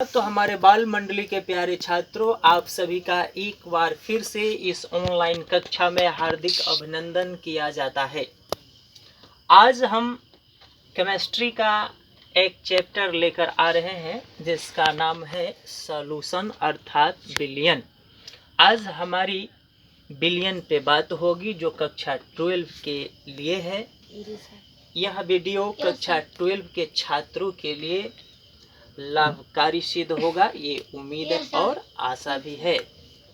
तो हमारे बाल मंडली के प्यारे छात्रों, आप सभी का एक बार फिर से इस ऑनलाइन कक्षा में हार्दिक अभिनंदन किया जाता है। आज हम केमिस्ट्री का एक चैप्टर लेकर आ रहे हैं जिसका नाम है सॉल्यूशन अर्थात बिलियन। आज हमारी बिलियन पे बात होगी जो कक्षा 12 के लिए है। यह वीडियो कक्षा 12 के छात्रों के लिए लाभकारी सिद्ध होगा, ये उम्मीद और आशा भी है।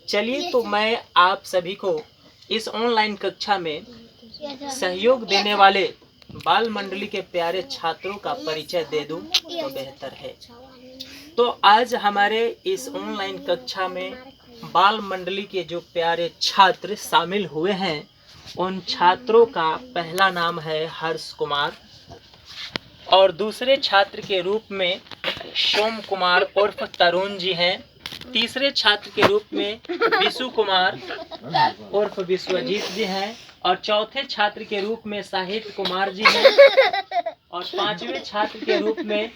चलिए तो मैं आप सभी को इस ऑनलाइन कक्षा में सहयोग देने वाले बाल मंडली के प्यारे छात्रों का परिचय दे दूं तो बेहतर है। तो आज हमारे इस ऑनलाइन कक्षा में बाल मंडली के जो प्यारे छात्र शामिल हुए हैं, उन छात्रों का पहला नाम है हर्ष कुमार और दूसरे छात्र के रूप में सोम कुमार उर्फ तरुण जी हैं। तीसरे छात्र के रूप में विशु कुमार उर्फ विश्वजीत जी हैं और चौथे छात्र के रूप में साहित्य कुमार जी हैं और पांचवें छात्र के रूप में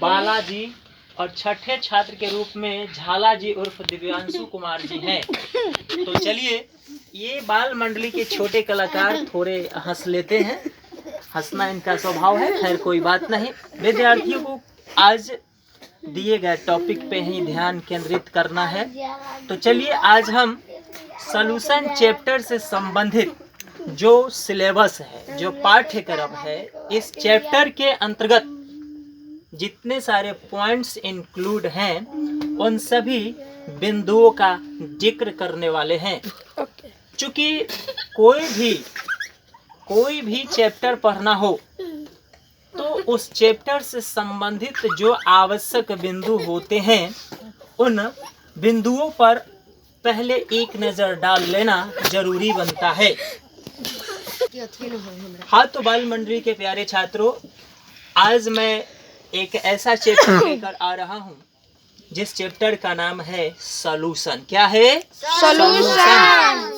बालाजी और छठे छात्र के रूप में झाला जी उर्फ दिव्यांशु कुमार जी हैं। तो चलिए, ये बाल मंडली के छोटे कलाकार थोड़े हंस लेते हैं, हंसना इनका स्वभाव है। खैर कोई बात नहीं, विद्यार्थियों को आज दिए गए टॉपिक पे ही ध्यान केंद्रित करना है। तो चलिए, आज हम सॉल्यूशन चैप्टर से संबंधित जो सिलेबस है, जो पाठ्यक्रम है, इस चैप्टर के अंतर्गत जितने सारे पॉइंट्स इंक्लूड हैं, उन सभी बिंदुओं का जिक्र करने वाले हैं। चूंकि कोई भी चैप्टर पढ़ना हो तो उस चैप्टर से संबंधित जो आवश्यक बिंदु होते हैं, उन बिंदुओं पर पहले एक नज़र डाल लेना जरूरी बनता है। हाँ, तो बाल मंडली के प्यारे छात्रों, आज मैं एक ऐसा चैप्टर लेकर आ रहा हूँ जिस चैप्टर का नाम है सॉल्यूशन। क्या है? सॉल्यूशन।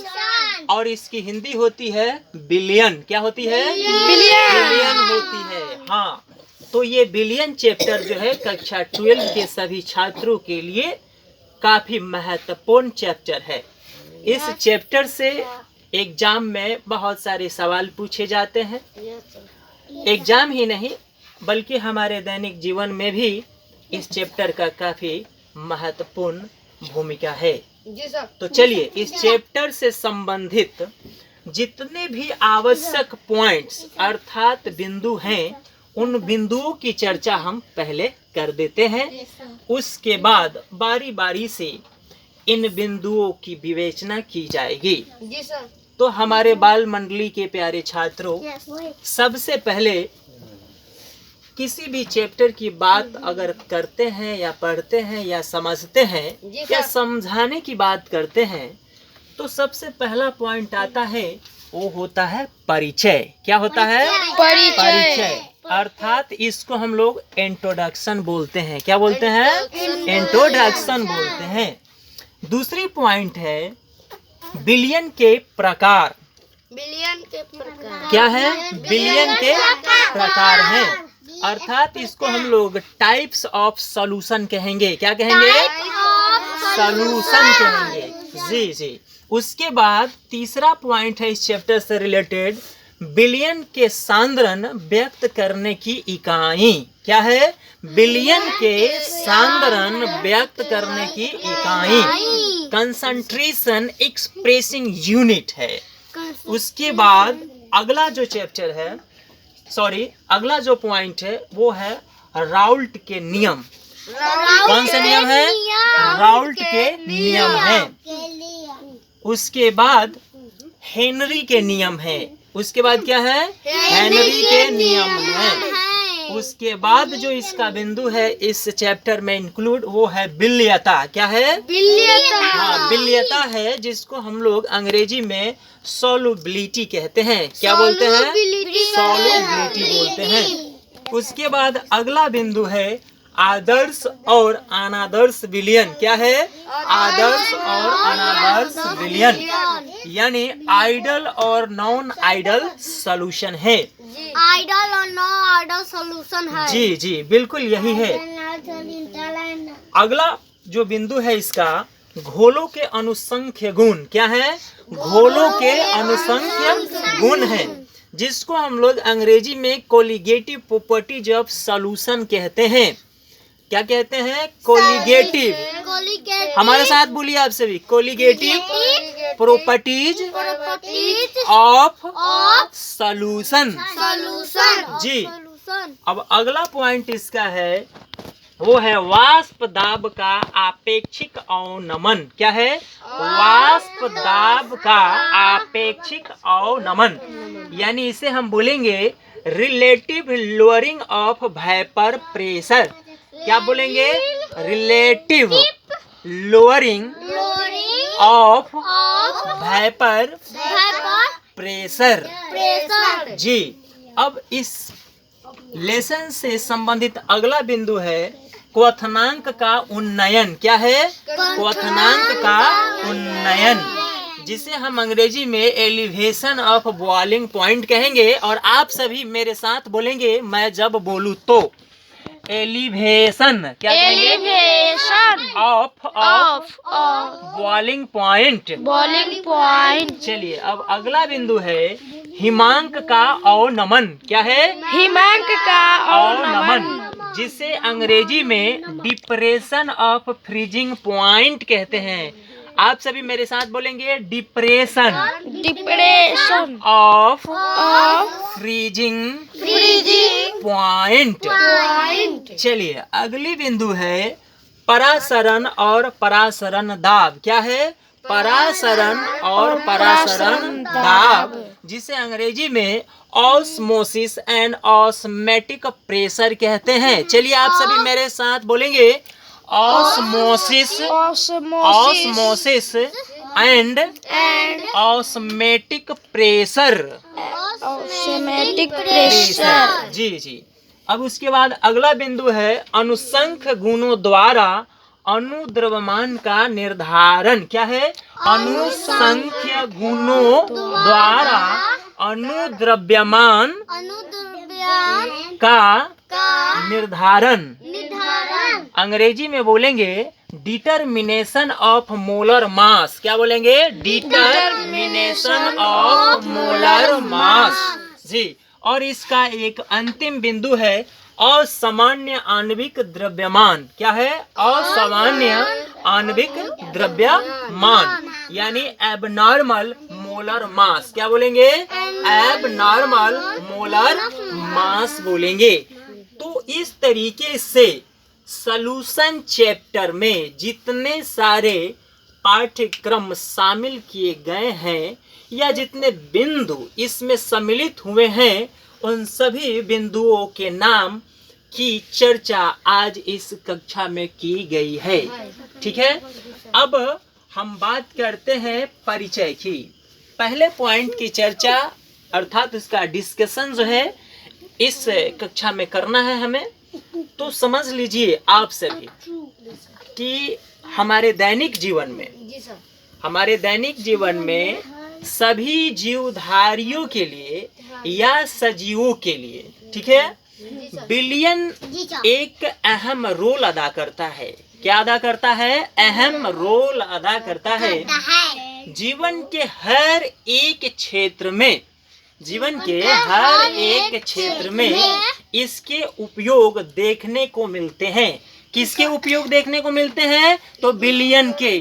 और इसकी हिंदी होती है बिलियन। क्या होती है? बिलियन होती है। हाँ, तो ये बिलियन चैप्टर जो है कक्षा 12 के सभी छात्रों के लिए काफी महत्वपूर्ण चैप्टर है। इस चैप्टर से एग्जाम में बहुत सारे सवाल पूछे जाते हैं। एग्जाम ही नहीं बल्कि हमारे दैनिक जीवन में भी इस चैप्टर का काफी महत्वपूर्ण भूमिका है। तो चलिए, इस चैप्टर से संबंधित जितने भी आवश्यक पॉइंट्स अर्थात बिंदु हैं, उन बिंदुओं की चर्चा हम पहले कर देते हैं। उसके बाद बारी बारी से इन बिंदुओं की विवेचना की जाएगी। तो हमारे बाल मंडली के प्यारे छात्रों, सबसे पहले किसी भी चैप्टर की बात अगर करते हैं या पढ़ते हैं या समझते हैं या समझाने की बात करते हैं, तो सबसे पहला पॉइंट आता है, वो होता है परिचय। क्या होता है? परिचय। अर्थात इसको हम लोग इंट्रोडक्शन बोलते हैं। क्या बोलते हैं? इंट्रोडक्शन बोलते हैं। दूसरी पॉइंट है बिलियन के प्रकार। क्या है? बिलियन के प्रकार हैं, अर्थात इसको हम लोग टाइप्स ऑफ सॉल्यूशन कहेंगे। क्या कहेंगे? सॉल्यूशन कहेंगे। जी। उसके बाद तीसरा पॉइंट है इस चैप्टर से रिलेटेड, बिलियन के सांद्रण व्यक्त करने की इकाई। क्या है? बिलियन के सांद्रण व्यक्त करने की इकाई कंसंट्रेशन एक्सप्रेसिंग यूनिट है। उसके बाद अगला जो पॉइंट है वो है राउल्ट के नियम। कौन सा नियम है? राउल्ट के नियम है। उसके बाद हेनरी के नियम है। उसके बाद क्या है? हेनरी के नियम है। उसके बाद जो इसका बिंदु है इस चैप्टर में इंक्लूड, वो है बिल्यता। क्या है? बिल्यता। हाँ, बिल्यता है, जिसको हम लोग अंग्रेजी में सॉल्युबिलिटी कहते हैं। क्या बोलते हैं? सॉल्युबिलिटी बोलते हैं। उसके बाद अगला बिंदु है आदर्श और अनादर्श विलयन। क्या है? आदर्श और अनादर्श विलयन, यानी आइडल और नॉन आइडल सॉल्यूशन है। आइडल और नॉन आइडल सॉल्यूशन है। जी जी बिल्कुल यही है। अगला जो बिंदु है इसका, घोलों के अनुसंख्य गुण। क्या है? घोलों के अनुसंख्य गुण है, जिसको हम लोग अंग्रेजी में कोलिगेटिव प्रॉपर्टीज ऑफ सॉल्यूशन कहते हैं। क्या कहते हैं? कोलिगेटिव। हमारे साथ बोलिए आप सभी, कोलिगेटिव प्रॉपर्टीज ऑफ सॉल्यूशन। जी। अब अगला पॉइंट इसका है, वो है वाष्प दाब का आपेक्षिक अवनमन। क्या है? वाष्प दाब का आपेक्षिक अवनमन, यानी इसे हम बोलेंगे relative lowering of vapour pressure. क्या बोलेंगे? Relative lowering of vapour pressure. जी। अब इस लेसन से संबंधित अगला बिंदु है क्वथनांक का उन्नयन। क्या है? क्वथनांक का उन्नयन, जिसे हम अंग्रेजी में एलिवेशन ऑफ बॉइलिंग पॉइंट कहेंगे। और आप सभी मेरे साथ बोलेंगे, मैं जब बोलूं तो। एलिवेशन। क्या कहेंगे? Elevation of boiling point. चलिए, अब अगला बिंदु है हिमांक का अवनमन। क्या है? हिमांक का अवनमन, जिसे अंग्रेजी में डिप्रेशन ऑफ फ्रीजिंग पॉइंट कहते हैं। आप सभी मेरे साथ बोलेंगे, डिप्रेशन ऑफ फ्रीजिंग पॉइंट। चलिए, अगली बिंदु है परासरण और परासरण दाब। क्या है? परासरण और परासरण दाब, जिसे अंग्रेजी में ऑस्मोसिस एंड ऑस्मेटिक प्रेशर कहते हैं। चलिए, आप सभी मेरे साथ बोलेंगे, ऑस्मोसिस एंड ऑस्मेटिक प्रेशर। जी जी। अब उसके बाद अगला बिंदु है अनुसंख्य गुणों द्वारा अनुद्रव्यमान का निर्धारण। क्या है? अनुसंख्य गुणों द्वारा अनुद्रव्यमान का निर्धारण। अंग्रेजी में बोलेंगे डिटर्मिनेशन ऑफ मोलर मास। क्या बोलेंगे? Determination of molar mass. जी। और इसका एक अंतिम बिंदु है असामान्य आणविक द्रव्यमान। क्या है? असामान्य आणविक द्रव्यमान, यानी एबनॉर्मल मोलर मास। क्या बोलेंगे? एबनॉर्मल मोलर मास बोलेंगे। तो इस तरीके से सॉल्यूशन चैप्टर में जितने सारे पाठ्यक्रम शामिल किए गए हैं या जितने बिंदु इसमें सम्मिलित हुए हैं, उन सभी बिंदुओं के नाम की चर्चा आज इस कक्षा में की गई है। ठीक है। अब हम बात करते हैं परिचय की। पहले पॉइंट की चर्चा अर्थात इसका डिस्कशन जो है इस कक्षा में करना है हमें। तो समझ लीजिए आप सभी कि हमारे दैनिक जीवन में सभी जीवधारियों के लिए या सजीवों के लिए, ठीक है, बिलियन एक अहम रोल अदा करता है। क्या अदा करता है? अहम रोल अदा करता है। जीवन के हर एक क्षेत्र में इसके उपयोग देखने को मिलते हैं। किसके उपयोग देखने को मिलते हैं? तो बिलियन के।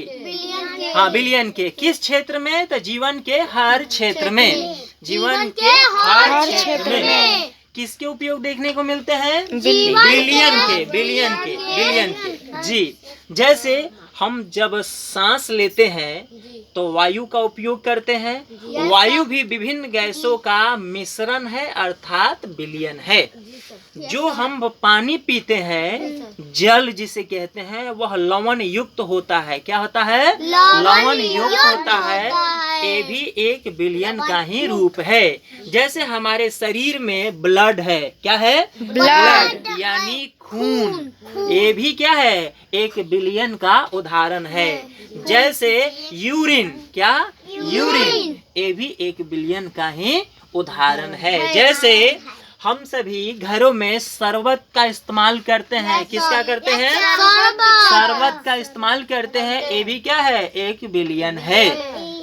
बिलियन के किस क्षेत्र में? तो जीवन के हर क्षेत्र में। जीवन के हर क्षेत्र में किसके उपयोग देखने को मिलते हैं? बिलियन के। जी। जैसे हम जब सांस लेते हैं तो वायु का उपयोग करते हैं। वायु भी विभिन्न गैसों का मिश्रण है अर्थात बिलियन है। जो हम पानी पीते हैं, जल जिसे कहते हैं, वह लवण युक्त होता है। क्या होता है? लवण युक्त होता है। ये भी एक बिलियन का ही रूप है। जैसे हमारे शरीर में ब्लड है। क्या है? ब्लड यानी खून। ये भी क्या है, 1 बिलियन का उदाहरण है। जैसे यूरिन, क्या यूरिन, ये भी 1 बिलियन का ही उदाहरण है। जैसे हम सभी घरों में शरबत का इस्तेमाल करते हैं, किसका करते हैं, शरबत का इस्तेमाल करते हैं, ये भी क्या है, 1 बिलियन है।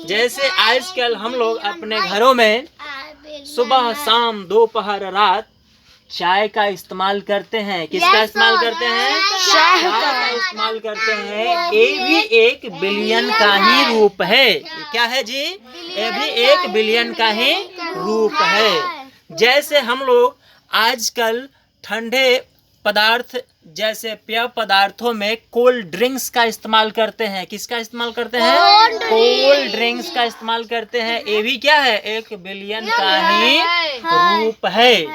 जैसे आजकल हम लोग अपने घरों में सुबह शाम दोपहर रात चाय का इस्तेमाल करते हैं, किसका इस्तेमाल करते हैं, चाय का इस्तेमाल करते हैं, ये भी 1 बिलियन का ही रूप है। ये क्या है जी, ये भी 1 बिलियन का ही रूप है। जैसे हम लोग आजकल ठंडे पदार्थ जैसे पेय पदार्थों में कोल्ड ड्रिंक्स का इस्तेमाल करते हैं, किसका इस्तेमाल करते हैं, कोल्ड ड्रिंक्स का इस्तेमाल करते हैं, ये भी क्या है, 1 बिलियन का ही रूप है।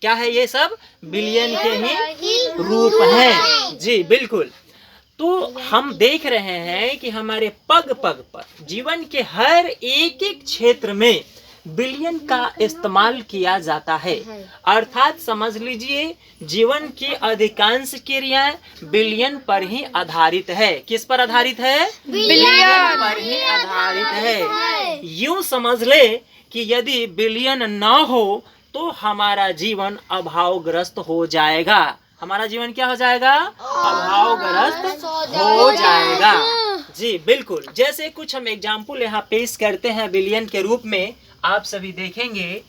क्या है, ये सब बिलियन के ही रूप हैं। जी बिल्कुल। तो हम देख रहे हैं कि हमारे पग पग पर जीवन के हर एक क्षेत्र में बिलियन का इस्तेमाल किया जाता है। अर्थात समझ लीजिए जीवन की अधिकांश क्रियाएं बिलियन पर ही आधारित है। किस पर आधारित है, बिलियन पर ही आधारित है। यूं समझ ले कि यदि बिलियन ना हो तो हमारा जीवन अभावग्रस्त हो जाएगा। हमारा जीवन क्या हो जाएगा, अभावग्रस्त हो जाएगा। जी बिल्कुल। जैसे कुछ हम एग्जाम्पल यहाँ पेश करते हैं बिलियन के रूप में, आप सभी देखेंगे।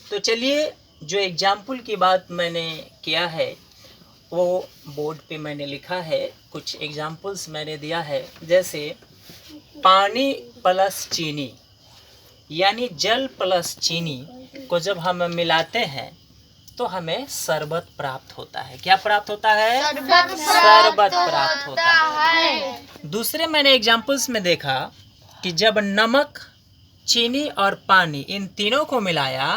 तो चलिए, जो एग्जाम्पल की बात मैंने किया है वो बोर्ड पे मैंने लिखा है, कुछ एग्जाम्पल्स मैंने दिया है। जैसे पानी प्लस चीनी, यानी जल प्लस चीनी को जब हम मिलाते हैं तो हमें शरबत प्राप्त होता है। क्या प्राप्त होता है, शरबत प्राप्त होता है। दूसरे मैंने एग्जाम्पल्स में देखा कि जब नमक, चीनी और पानी इन तीनों को मिलाया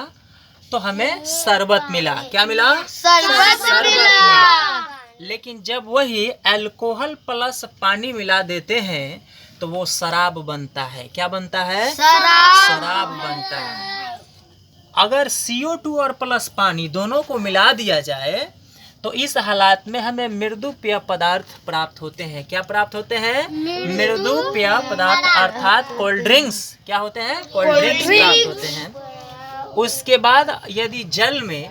तो हमें शरबत मिला। क्या मिला, शरबत मिला। लेकिन जब वही अल्कोहल प्लस पानी मिला देते हैं तो वो शराब बनता है। क्या बनता है, शराब बनता है। अगर CO2 और प्लस पानी दोनों को मिला दिया जाए तो इस हालात में हमें मृदु पेय पदार्थ प्राप्त होते हैं। क्या प्राप्त होते हैं, मृदु पेय पदार्थ, अर्थात कोल्ड ड्रिंक्स। क्या होते हैं, कोल्ड ड्रिंक्स प्राप्त होते हैं। उसके बाद यदि जल में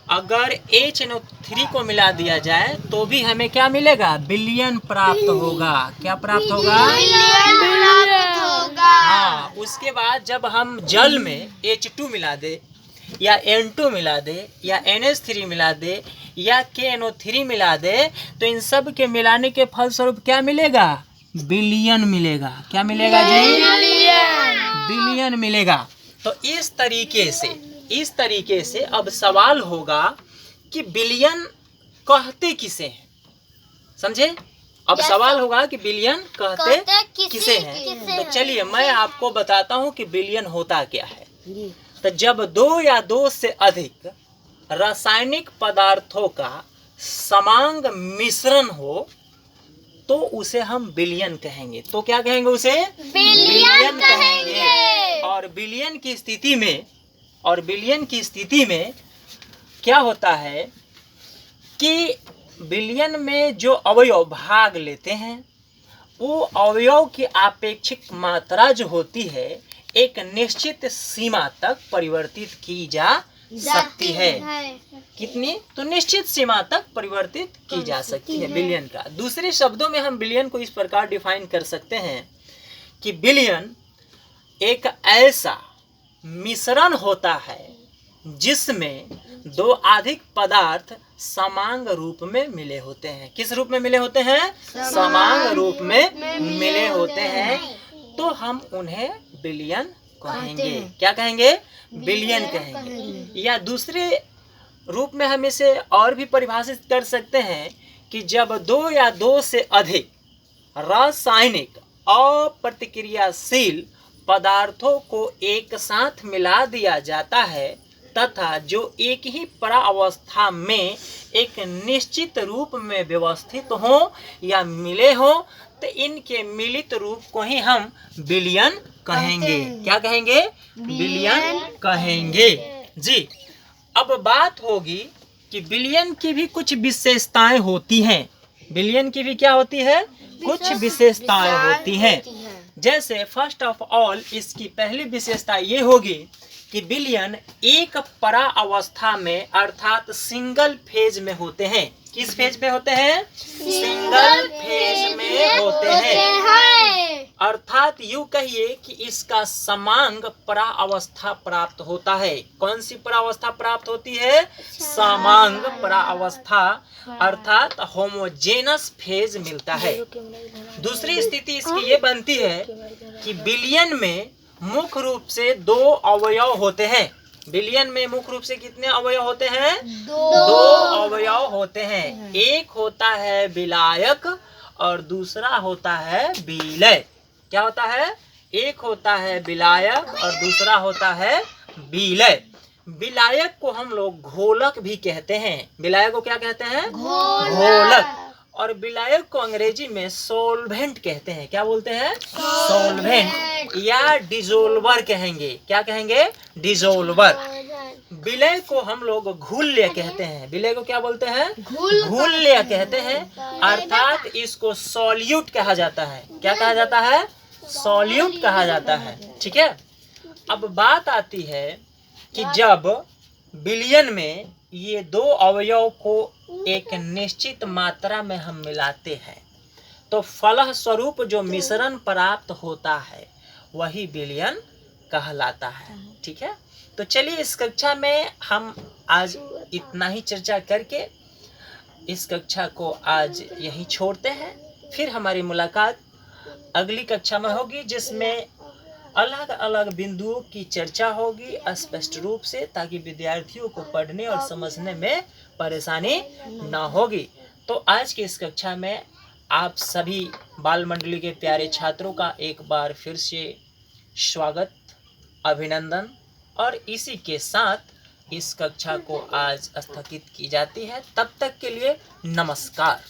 अगर HNO3 को मिला दिया जाए तो भी हमें क्या मिलेगा, बिलियन प्राप्त होगा। क्या प्राप्त होगा, हाँ। उसके बाद जब हम जल में H2 मिला दे या N2 मिला दे या NH3 मिला दे या KNO3 मिला दे तो इन सब के मिलाने के फलस्वरूप क्या मिलेगा, बिलियन मिलेगा। क्या मिलेगा जी, बिलियन मिलेगा। तो इस तरीके से अब सवाल होगा कि बिलियन कहते किसे हैं, समझे। अब सवाल होगा कि बिलियन कहते किसे हैं। तो चलिए मैं आपको बताता हूँ कि बिलियन होता क्या है। तो जब 2 या 2 से अधिक रासायनिक पदार्थों का समांग मिश्रण हो तो उसे हम बिलियन कहेंगे। तो क्या कहेंगे, उसे बिलियन कहेंगे। और बिलियन की स्थिति में क्या होता है कि बिलियन में जो अवयव भाग लेते हैं वो अवयव की आपेक्षिक मात्रा जो होती है एक निश्चित सीमा तक परिवर्तित की जा सकती है। कितनी, तो निश्चित सीमा तक परिवर्तित की जा सकती है बिलियन का। दूसरे शब्दों में हम बिलियन को इस प्रकार डिफाइन कर सकते हैं कि बिलियन एक ऐसा मिश्रण होता है जिसमें 2 अधिक पदार्थ समांग रूप में मिले होते हैं। किस रूप में मिले होते हैं, समांग रूप में मिले होते हैं। तो हम उन्हें बिलियन कहेंगे। क्या कहेंगे, बिलियन कहेंगे। या दूसरे रूप में हम इसे और भी परिभाषित कर सकते हैं कि जब 2 या 2 से अधिक रासायनिक अप्रतिक्रियाशील पदार्थों को एक साथ मिला दिया जाता है तथा जो एक ही परावस्था में एक निश्चित रूप में व्यवस्थित हो या मिले हो, तो इनके मिलित रूप को ही हम बिलियन कहेंगे। क्या कहेंगे? बिलियन कहेंगे जी। अब बात होगी कि बिलियन की भी कुछ विशेषताएं होती हैं। बिलियन की भी क्या होती है? कुछ विशेषताएं होती हैं। जैसे फर्स्ट ऑफ ऑल इसकी पहली विशेषता ये होगी कि बिलियन एक परावस्था में अर्थात सिंगल फेज में होते हैं। किस फेज में होते हैं? सिंगल फेज में होते हैं। अर्थात यूं कहिए कि इसका समांग परावस्था प्राप्त होता है। कौन सी परावस्था प्राप्त होती है? समांग परावस्था अर्थात होमोजेनस फेज मिलता है। दूसरी स्थिति इसकी ये बनती है कि बिलियन में मुख्य रूप से दो अवयव होते हैं। बिलियन में मुख्य रूप से कितने अवयव होते हैं? दो अवयव होते हैं। एक होता है विलायक और दूसरा होता है विलय। क्या होता है? एक होता है विलायक और दूसरा होता है विलय। विलायक को हम लोग घोलक भी कहते हैं। विलायक को क्या कहते हैं? घोलक। और विलायक को अंग्रेजी में सोलवेंट कहते हैं। क्या बोलते हैं? सोलवेंट या डिजोल्वर कहेंगे। क्या कहेंगे? डिजोल्वर। विलय को हम लोग घुल्य कहते हैं। विलय को क्या बोलते हैं? घुल्य कहते हैं। अर्थात इसको सॉल्यूट कहा जाता है। क्या कहा जाता है? सॉल्यूट कहा जाता है। ठीक है। अब बात आती है कि जब बिलियन में ये दो अवयव को एक निश्चित मात्रा में हम मिलाते हैं तो फलस्वरूप जो मिश्रण प्राप्त होता है वही बिलियन कहलाता है। ठीक है। तो चलिए इस कक्षा में हम आज इतना ही चर्चा करके इस कक्षा को आज यहीं छोड़ते हैं। फिर हमारी मुलाकात अगली कक्षा में होगी जिसमें अलग अलग बिंदुओं की चर्चा होगी स्पष्ट रूप से, ताकि विद्यार्थियों को पढ़ने और समझने में परेशानी न होगी। तो आज की इस कक्षा में आप सभी बाल मंडली के प्यारे छात्रों का एक बार फिर से स्वागत, अभिनंदन और इसी के साथ इस कक्षा को आज स्थगित की जाती है। तब तक के लिए नमस्कार।